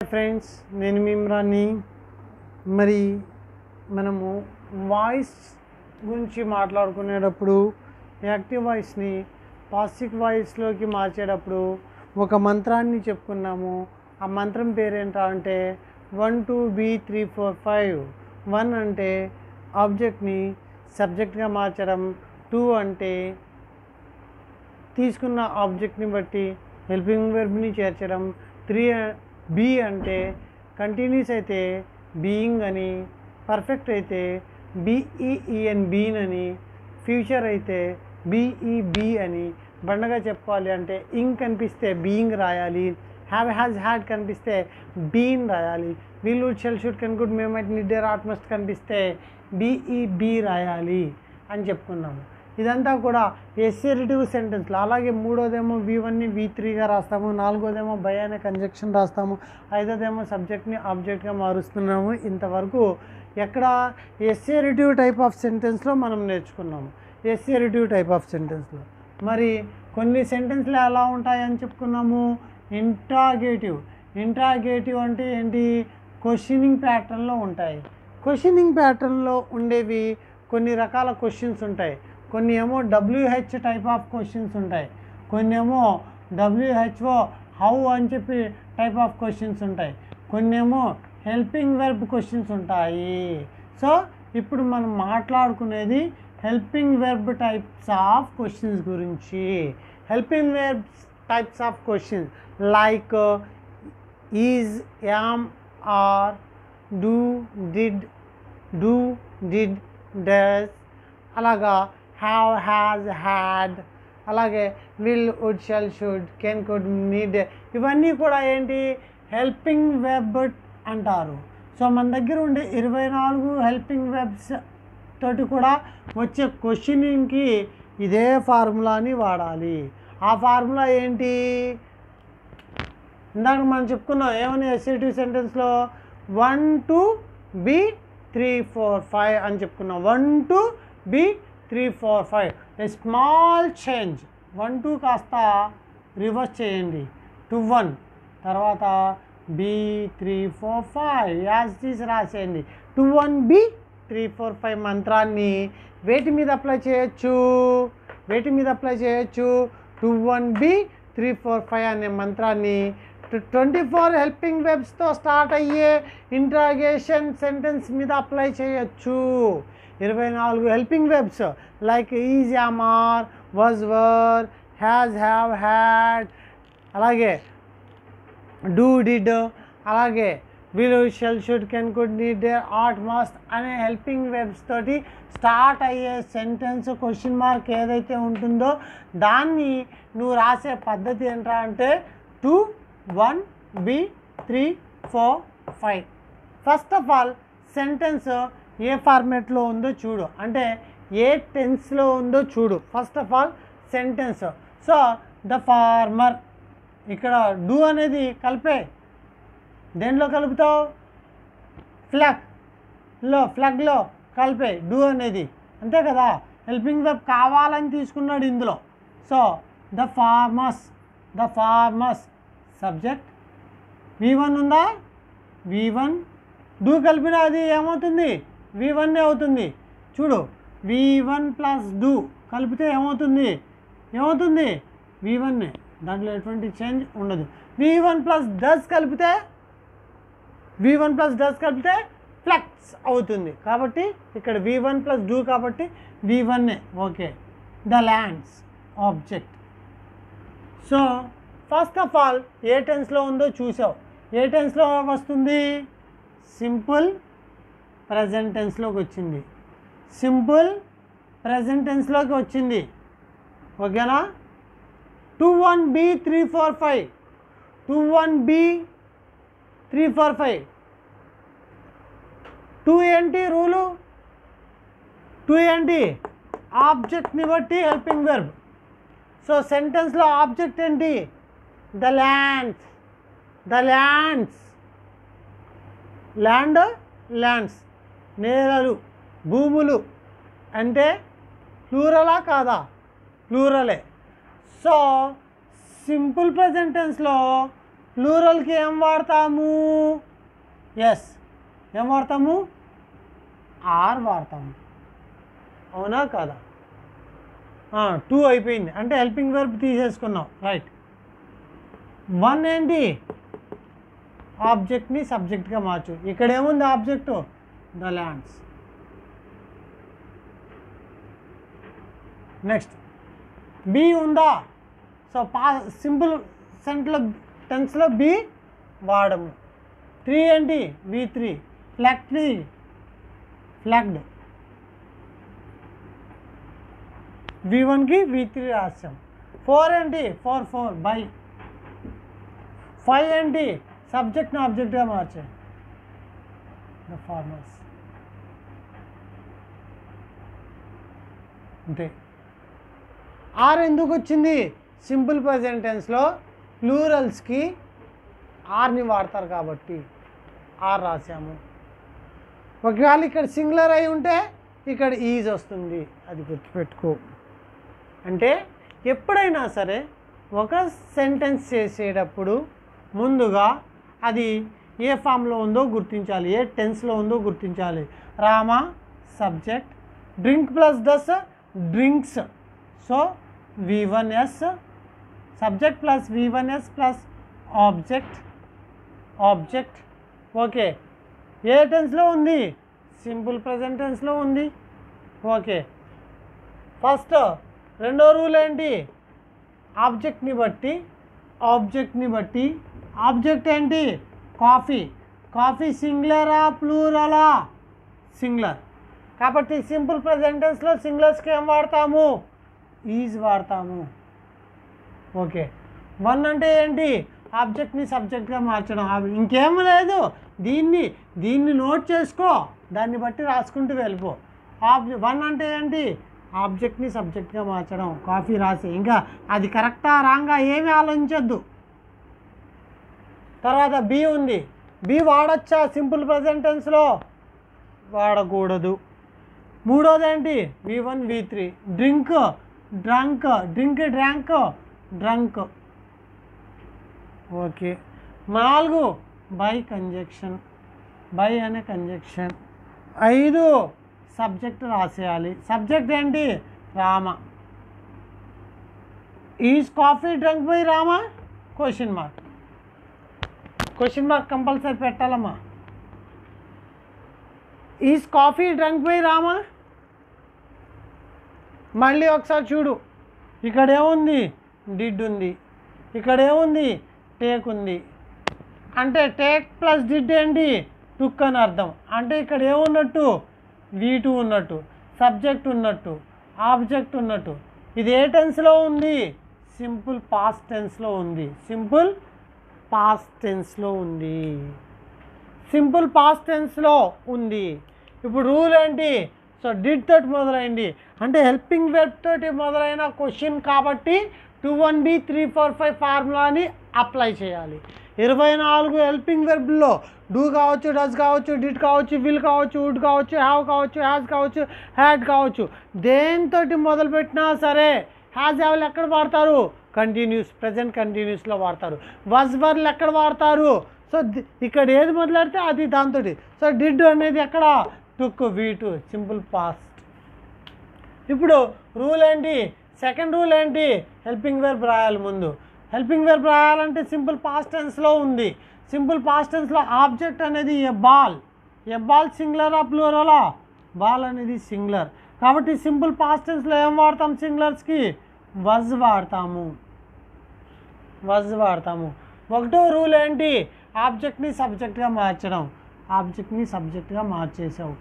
Friends, నేను మీ ఇమ్రాన్ని. మరి మనము వాయిస్ గురించి మాట్లాడుకునేటప్పుడు యాక్టివ్ వాయిస్ని పాసివ్ వాయిస్లోకి మార్చేటప్పుడు ఒక మంత్రాన్ని చెప్పుకున్నాము. ఆ మంత్రం పేరేంటా అంటే 1 2 B 3 4 5. 1 అంటే ఆబ్జెక్ట్ని సబ్జెక్ట్గా మార్చడం, 2 అంటే తీసుకున్న ఆబ్జెక్ట్ని బట్టి హెల్పింగ్ వెర్బ్ని చేర్చడం, 3 బీ అంటే కంటిన్యూస్ అయితే బీయింగ్ అని, పర్ఫెక్ట్ అయితే బీఈఈఎన్ బీన్ అని, ఫ్యూచర్ అయితే బీఈబీ అని. బండగా చెప్పాలి అంటే ఇంగ్ కనిపిస్తే బీయింగ్ రాయాలి, హ్యావ్ హ్యాజ్ హ్యాడ్ కనిపిస్తే బీన్ రాయాలి, will would shall should can could may might need dare ought must కనిపిస్తే బీఈబీ రాయాలి అని చెప్పుకున్నాము. ఇదంతా కూడా ఎస్సెరిటివ్ సెంటెన్స్లో. అలాగే మూడోదేమో V1ని V3గా రాస్తాము, నాలుగోదేమో బై అనే కంజక్షన్ రాస్తాము, ఐదోదేమో సబ్జెక్ట్ని ఆబ్జెక్ట్గా మారుస్తున్నాము. ఇంతవరకు ఎక్కడ ఎస్సెరిటివ్ టైప్ ఆఫ్ సెంటెన్స్లో మనం నేర్చుకున్నాము. ఎస్సెరిటివ్ టైప్ ఆఫ్ సెంటెన్స్లో మరి కొన్ని సెంటెన్స్లు ఎలా ఉంటాయని చెప్పుకున్నాము. ఇంట్రాగేటివ్ అంటే ఏంటి? క్వశ్చనింగ్ ప్యాటర్న్లో ఉంటాయి. క్వశ్చనింగ్ ప్యాటర్న్లో ఉండేవి కొన్ని రకాల క్వశ్చన్స్ ఉంటాయి. కొన్ని ఏమో WH టైప్ ఆఫ్ క్వశ్చన్స్ ఉంటాయి, కొన్ని ఏమో WHO హౌ అని చెప్పి టైప్ ఆఫ్ క్వశ్చన్స్ ఉంటాయి, కొన్ని ఏమో హెల్పింగ్ వెర్బ్ క్వశ్చన్స్ ఉంటాయి. సో ఇప్పుడు మనం మాట్లాడుకునేది helping verb types of questions గురించి. Helping verbs types of questions like is, am, are, do, did, does, అలాగా హ్యావ్, హ్యాజ్, హ్యాడ్, అలాగే will, would, shall, should, can, could, need, ఇవన్నీ కూడా ఏంటి? హెల్పింగ్ వెర్బ్ అంటారు. సో మన దగ్గర ఉండే 24 హెల్పింగ్ వెర్బ్స్ తోటి కూడా వచ్చే క్వశ్చనింగ్కి ఇదే ఫార్ములాని వాడాలి. ఆ ఫార్ములా ఏంటి? ఇందాక మనం చెప్పుకున్నాం ఏమని ఎస్సెరిటివ్ సెంటెన్స్లో 1 2 B 3 4 5 అని చెప్పుకున్నాం. 1 2 B 3 4 5. ఏ స్మాల్ చేంజ్, 1 2 కాస్త రివర్స్ చేయండి, 2 1, తర్వాత B 3 4 5 యాజ్ తీసి రాసేయండి. 2 1 B 3 4 5 మంత్రాన్ని వేటి మీద అప్లై చేయొచ్చు? 2 1 B 3 4 5 అనే మంత్రాన్ని 24 హెల్పింగ్ వెర్బ్స్తో స్టార్ట్ అయ్యే ఇంట్రాగేషన్ సెంటెన్స్ మీద అప్లై చేయొచ్చు. 24 helping verbs like is, am, are, was, were, has, have, had, అలాగే డూ, డిడ్, అలాగే will, shall, should, can, could, need, dare, ought, must అనే హెల్పింగ్ వెర్బ్స్ తోటి స్టార్ట్ అయ్యే సెంటెన్స్ క్వశ్చన్ మార్క్ ఏదైతే ఉంటుందో దాన్ని నువ్వు రాసే పద్ధతి ఏంట్రా అంటే 2 1 B 3 4 5. First of all sentence ఏ ఫార్మేట్లో ఉందో చూడు, అంటే ఏ టెన్స్లో ఉందో చూడు. First of all sentence. So the farmer, ఇక్కడ డూ అనేది కలిపే. దేంట్లో కలుపుతావు? ఫ్లగ్లో కలిపే డూ అనేది, అంతే కదా. హెల్పింగ్ వెర్బ్ కావాలని తీసుకున్నాడు ఇందులో. So the farmers subject. V1 ఉందా? V1 డూ కలిపిన అది ఏమవుతుంది? V1 అవుతుంది. చూడు, V1 ప్లస్ డూ కలిపితే ఏమవుతుంది? V1. దాంట్లో ఎటువంటి చేంజ్ ఉండదు. V1 ప్లస్ డస్ కలిపితే ఫ్లక్స్ అవుతుంది. కాబట్టి ఇక్కడ V1 ప్లస్ డూ కాబట్టి V1. Okay. The lands object. So first of all ఏ టెన్స్లో ఉందో చూసావు. ఏ టెన్స్లో వస్తుంది? సింపుల్ ప్రజెంట్ టెన్స్లోకి వచ్చింది. ఓకేనా? 2 1 B 3 4 5. 2 1 B 3 4 5. 2 ఏంటి రూలు? 2 ఏంటి? ఆబ్జెక్ట్ని బట్టి హెల్పింగ్ వెర్బ్. సో సెంటెన్స్లో ఆబ్జెక్ట్ ఏంటి? The lands. ల్యాండ్స్ నేలలు, భూములు అంటే ప్లూరలా కాదా? ప్లూరలే. సో సింపుల్ ప్రెజెంట్ టెన్స్లో ప్లూరల్కి ఏం వాడతాము? ఎస్, ఏం వాడతాము? ఆర్ వాడతాము. అవునా కాదా? 2 అయిపోయింది అంటే హెల్పింగ్ వెర్బ్ తీసేసుకున్నాం. రైట్. 1 ఏంటి? ఆబ్జెక్ట్ని సబ్జెక్ట్గా మార్చు. ఇక్కడ ఏముంది object? The lands. Next be ఉందా? సో సింపుల్ టెన్స్లో బి వాడము. 3 ఏంటి? V3 flagged. V1కి V3 రాసాం. 4 ఏంటి? 4 బై. 5 ఏంటి? సబ్జెక్ట్ని ఆబ్జెక్ట్గా మార్చాం. The farmers. అంతే. ఆర్ ఎందుకు వచ్చింది? సింపుల్ ప్రెజెంట్ టెన్స్లో ప్లూరల్స్కి ఆర్ని వాడతారు కాబట్టి ఆర్ రాసాము. ఒకవేళ ఇక్కడ సింగులర్ అయి ఉంటే ఇక్కడ ఈజ్ వస్తుంది, అది గుర్తుపెట్టుకో. అంటే ఎప్పుడైనా సరే ఒక సెంటెన్స్ చేసేటప్పుడు ముందుగా అది ఏ ఫామ్లో ఉందో గుర్తించాలి, ఏ టెన్స్లో ఉందో గుర్తించాలి. Rama subject, drink plus does drinks. So V1S subject plus V1S plus object. Okay. ఏ టెన్స్లో ఉంది? సింపుల్ ప్రెజెంట్ టెన్స్లో ఉంది. ఓకే. ఫస్ట్ రెండో రూల్ ఏంటి? ఆబ్జెక్ట్ని బట్టి ఆబ్జెక్ట్ ఏంటి? కాఫీ సింగులరా ప్లూరలా? సింగులర్. కాబట్టి సింపుల్ ప్రెజెంట్ టెన్స్లో సింగులర్స్కి ఏం వాడతాము? ఈజ్ వాడతాము. ఓకే. 1 అంటే ఏంటి? ఆబ్జెక్ట్ని సబ్జెక్ట్గా మార్చడం. ఇంకేం లేదు. దీన్ని నోట్ చేసుకో, దాన్ని బట్టి రాసుకుంటూ వెళ్ళిపో. 1 అంటే ఏంటి? ఆబ్జెక్ట్ని సబ్జెక్ట్గా మార్చడం. కాఫీ రాసి, ఇంకా అది కరెక్టా రాంగా ఏమీ ఆలోచించద్దు. తర్వాత బి ఉంది. బి వాడచ్చా సింపుల్ ప్రెజెంట్ టెన్స్లో? వాడకూడదు. మూడోది ఏంటి? V1 V3 drink drunk. Okay. 4 by అనే కంజక్షన్. 5 సబ్జెక్ట్ రాసేయాలి. సబ్జెక్ట్ ఏంటి? Rama. Is coffee drunk by Rama? Question mark compulsory పెట్టాలమ్మా. Is coffee drunk by Rama? మళ్ళీ ఒకసారి చూడు. ఇక్కడ ఏముంది? డిడ్ ఉంది. ఇక్కడ ఏముంది? టేక్ ఉంది. అంటే టేక్ ప్లస్ డిడ్ ఏంటి? టుక్ అని అర్థం. అంటే ఇక్కడ ఏమున్నట్టు? V2 ఉన్నట్టు, సబ్జెక్ట్ ఉన్నట్టు, ఆబ్జెక్ట్ ఉన్నట్టు. ఇది ఏ టెన్స్లో ఉంది? సింపుల్ పాస్ట్ టెన్స్లో ఉంది. ఇప్పుడు రూల్ ఏంటి? సో డిడ్ తోటి మొదలైంది అంటే హెల్పింగ్ వెర్బ్ తోటి మొదలైన క్వశ్చన్ కాబట్టి 2-1B 3-4-5 ఫార్ములాని అప్లై చేయాలి. 24 హెల్పింగ్ వెర్బ్లో డూ కావచ్చు, డస్ కావచ్చు, డిడ్ కావచ్చు, విల్ కావచ్చు, వుడ్ కావచ్చు, హ్యావ్ కావచ్చు, హ్యాస్ కావచ్చు, హ్యాడ్ కావచ్చు. దేంతో మొదలుపెట్టినా సరే హ్యాజ్ హ్యావ్లు ఎక్కడ వాడతారు? ప్రెజెంట్ కంటిన్యూస్లో వాడతారు. వాజ్ వర్లు ఎక్కడ వాడతారు? సో ఇక్కడ ఏది మొదలెడితే అది దాంతో. సో డిడ్ అనేది ఎక్కడ? టుక్ V2 సింపుల్ పాస్ట్. ఇప్పుడు రూల్ ఏంటి? సెకండ్ రూల్ ఏంటి? హెల్పింగ్ వెర్బ్ రాయాలి ముందు. హెల్పింగ్ వెర్బ్ రాయాలంటే సింపుల్ పాస్ట్ టెన్స్లో ఉంది. సింపుల్ పాస్ట్ టెన్స్లో ఆబ్జెక్ట్ అనేది ఏ బాల్ సింగులరా ప్లూరలా? బాల్ అనేది సింగులర్. కాబట్టి సింపుల్ పాస్ట్ టెన్స్లో ఏం వాడతాం? సింగులర్స్కి వజ్ వాడతాము. ఒకటో రూల్ ఏంటి? ఆబ్జెక్ట్ని సబ్జెక్ట్గా మార్చేసావు.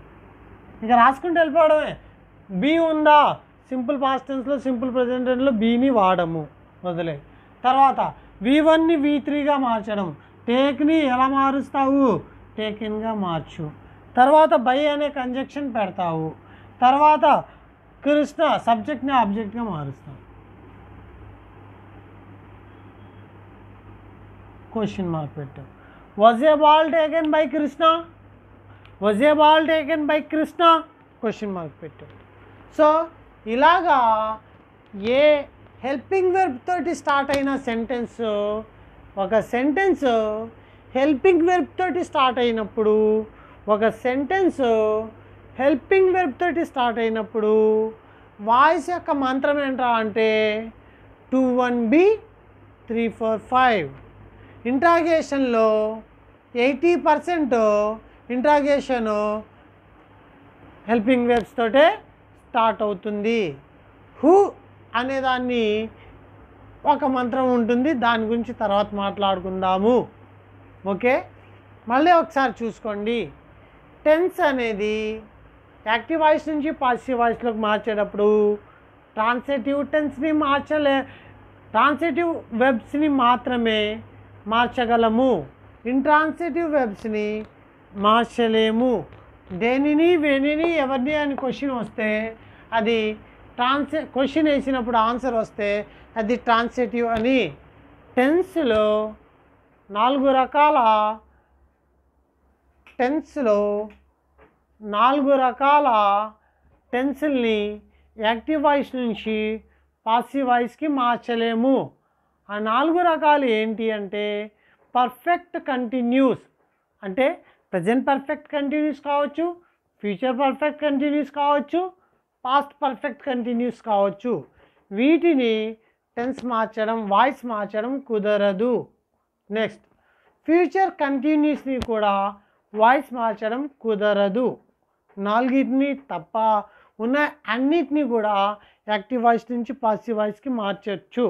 ఇక రాసుకుంటూ వెళ్ళిపోవడమే. బి ఉందా? సింపుల్ పాస్ట్ టెన్స్లో సింపుల్ ప్రెజెంట్ టెన్స్లో బీని వాడము, వదిలే. తర్వాత V1ని V3గా మార్చడం. టేక్ని ఎలా మారుస్తావు? టేకెన్గా మార్చు. తర్వాత బై అనే కంజక్షన్ పెడతావు. తర్వాత కృష్ణ సబ్జెక్ట్ని ఆబ్జెక్ట్గా మారుస్తావు. క్వశ్చన్ మార్క్ పెట్టావు. Was a ball taken by Krishna? Question mark పెట్టావు. సో ఇలాగా ఏ హెల్పింగ్ వెర్బ్ తోటి స్టార్ట్ అయిన సెంటెన్స్ ఒక సెంటెన్స్ హెల్పింగ్ వెర్బ్ తోటి స్టార్ట్ అయినప్పుడు వాయిస్ యొక్క మంత్రం ఏంట్రా అంటే 21B 345. ఇంట్రాగేషన్లో 80% ఇంట్రాగేషను హెల్పింగ్ వెర్బ్స్ తోటే స్టార్ట్ అవుతుంది. హూ అనేదాన్ని ఒక మంత్రం ఉంటుంది, దాని గురించి తర్వాత మాట్లాడుకుందాము. ఓకే, మళ్ళీ ఒకసారి చూసుకోండి. టెన్స్ అనేది యాక్టివ్ వాయిస్ నుంచి పాసివ్ వాయిస్లోకి మార్చేటప్పుడు ట్రాన్సిటివ్ వెర్బ్స్ని మాత్రమే మార్చగలము, ఇంట్రాన్సిటివ్ వెర్బ్స్ని మార్చలేము. దేనిని, వెనిని, ఎవరిని అని క్వశ్చన్ వస్తే అది క్వశ్చన్ వేసినప్పుడు ఆన్సర్ వస్తే అది ట్రాన్సిటివ్ అని. టెన్స్లో 4 రకాల టెన్స్ని యాక్టివ్ వాయిస్ నుంచి పాసివ్ వాయిస్కి మార్చలేము. ఆ 4 రకాలు ఏంటి అంటే పర్ఫెక్ట్ కంటిన్యూస్ అంటే ప్రజెంట్ పర్ఫెక్ట్ కంటిన్యూస్ కావచ్చు, ఫ్యూచర్ పర్ఫెక్ట్ కంటిన్యూస్ కావచ్చు, పాస్ట్ పర్ఫెక్ట్ కంటిన్యూస్ కావచ్చు. వీటిని వాయిస్ మార్చడం కుదరదు. నెక్స్ట్, ఫ్యూచర్ కంటిన్యూస్ని కూడా వాయిస్ మార్చడం కుదరదు. 4 తప్ప ఉన్న అన్నిటినీ కూడా యాక్టివ్ వాయిస్ నుంచి పాసివ్ వాయిస్కి మార్చవచ్చు.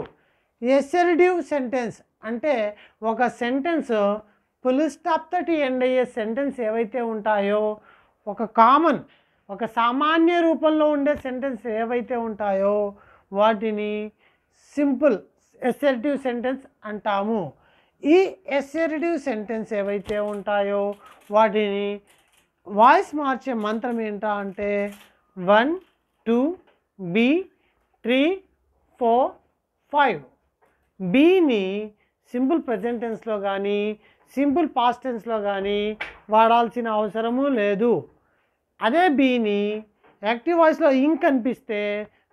ఎసర్టివ్ సెంటెన్స్ అంటే ఒక సెంటెన్స్ ఫుల్ స్టాప్ తోటి ఎండ్ అయ్యే సెంటెన్స్ ఏవైతే ఉంటాయో, ఒక సామాన్య రూపంలో ఉండే సెంటెన్స్ ఏవైతే ఉంటాయో వాటిని సింపుల్ ఎసర్టివ్ సెంటెన్స్ అంటాము. ఈ ఎసర్టివ్ సెంటెన్స్ ఏవైతే ఉంటాయో వాటిని వాయిస్ మార్చే మంత్రం ఏంటా అంటే 1 2 B 3 4 5. బీని సింపుల్ ప్రెజెంట్ టెన్స్లో కానీ సింపుల్ పాస్ట్ టెన్స్లో కానీ వాడాల్సిన అవసరము లేదు. అదే బీని యాక్టివ్ వాయిస్లో ఇంగ్ కనిపిస్తే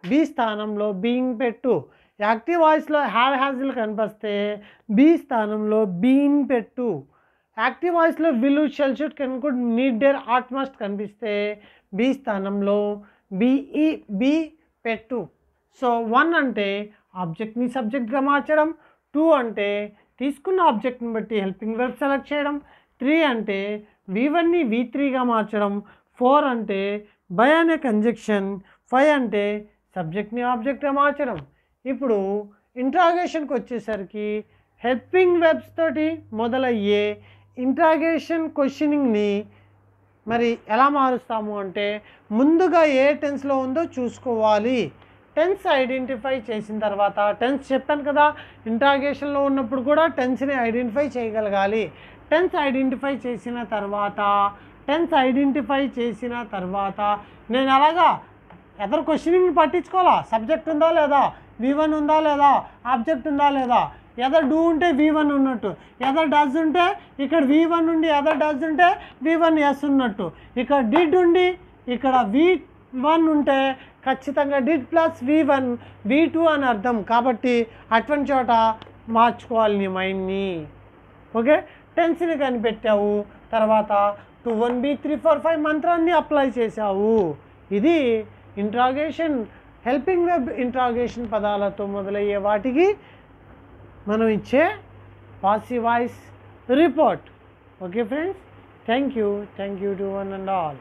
బీ స్థానంలో బీయింగ్ పెట్టు. యాక్టివ్ వాయిస్లో హ్యాజిల్ కనిపిస్తే బీ స్థానంలో బీయింగ్ పెట్టు. యాక్టివ్ వాయిస్లో will, shall, should, can, could, need, dare, ought, must కనిపిస్తే బీ స్థానంలో బీ పెట్టు. సో 1 అంటే ఆబ్జెక్ట్ని సబ్జెక్ట్గా మార్చడం, 2 అంటే తీసుకున్న ఆబ్జెక్ట్ని బట్టి హెల్పింగ్ వెర్బ్ సెలెక్ట్ చేయడం, 3 అంటే V1ని V3గా మార్చడం, 4 అంటే బై అనే కంజక్షన్, 5 అంటే సబ్జెక్ట్ని ఆబ్జెక్ట్గా మార్చడం. ఇప్పుడు ఇంట్రాగేషన్కి వచ్చేసరికి హెల్పింగ్ వెర్బ్స్ తోటి మొదలయ్యే ఇంట్రాగేషన్ క్వశ్చనింగ్ని మరి ఎలా మారుస్తాము అంటే ముందుగా ఏ టెన్స్లో ఉందో చూసుకోవాలి. టెన్స్ ఐడెంటిఫై చేసిన తర్వాత, టెన్స్ చెప్పాను కదా ఇంట్రాగేషన్లో ఉన్నప్పుడు కూడా టెన్స్ని ఐడెంటిఫై చేయగలగాలి. టెన్స్ ఐడెంటిఫై చేసిన తర్వాత నేను అలాగా ఎదర్ క్వశ్చనింగ్ని పట్టించుకోవాలా. సబ్జెక్ట్ ఉందా లేదా, V1 ఉందా లేదా, ఆబ్జెక్ట్ ఉందా లేదా. ఎదర్ డూ ఉంటే V1 ఉన్నట్టు, ఎదర్ డస్ ఉంటే ఇక్కడ V1 ఉండి ఎదర్ డస్ ఉంటే V1 ఎస్ ఉన్నట్టు. ఇక్కడ డిడ్ ఉండి ఇక్కడ V1 ఉంటే ఖచ్చితంగా డిడ్ ప్లస్ V1 V2 అని అర్థం. కాబట్టి అటువంటి చోట మార్చుకోవాలి నీ మైండ్ని. ఓకే, టెన్స్ని కనిపెట్టావు, తర్వాత 21B 345 మంత్రాన్ని అప్లై చేసావు. ఇది ఇంట్రాగేషన్, హెల్పింగ్ వెర్బ్ ఇంట్రాగేషన్ పదాలతో మొదలయ్యే వాటికి మనం ఇచ్చే passive voice report. Okay friends, thank you to one and all.